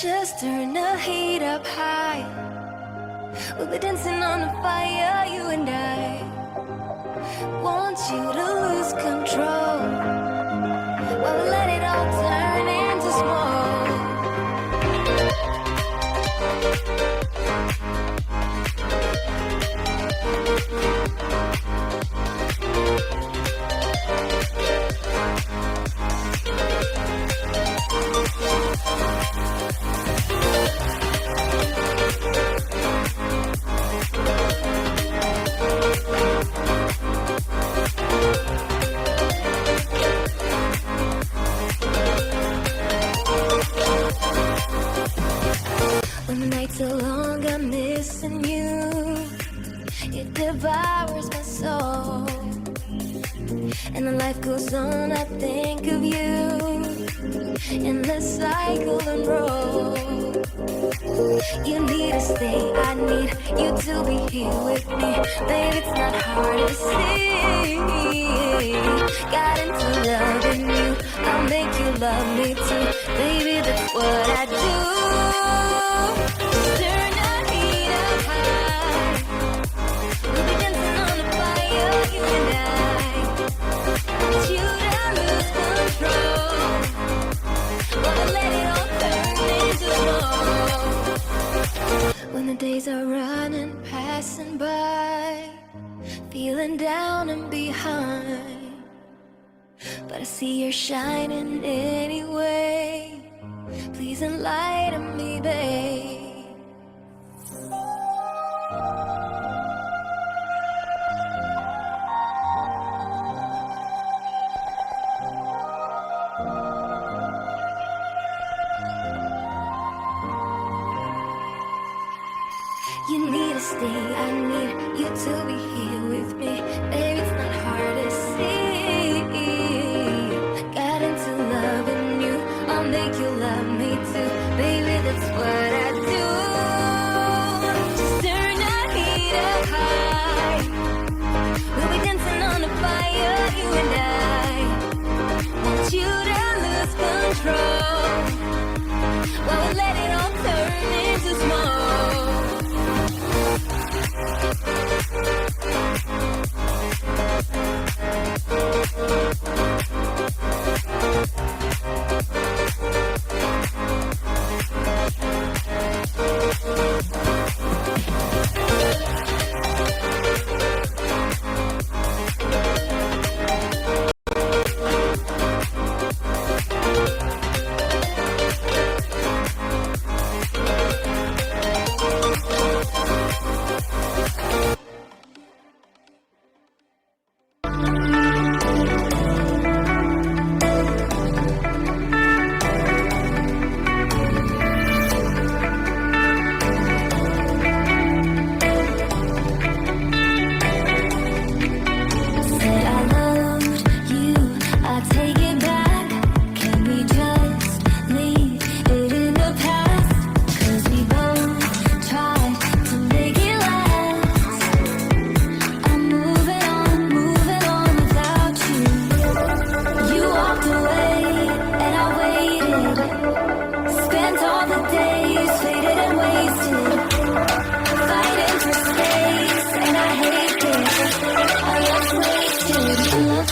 Just turn the heat up high. We'll be dancing on the fire, you and I. Want you to lose control. Well, let it all turn into smoke. When the nights are long, I'm missing you. It devours my soul. And the life goes on, I think of you. In the cycle and roll. You need to stay, I need you to be here with me. Baby, it's not hard to see. Got into loving you, I'll make you love me too. Baby, that's what I do. Turn the heat up high. We'll be dancing on the fire, you and I. Want you to lose control. Wanna let it all turn into smoke. When the days are running, passing by, feeling down and behind, but I see you're shining anyway. Please enlighten me, babe. You need to stay, I need you to be here with me. Baby, it's not hard to see. Got into loving you, I'll make you love me too. Baby, that's what I do. Just turn the heat up high. We'll be dancing on the fire, you and I. Want you to lose control. While we let it all turn into smoke.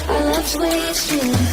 Our love's wasted.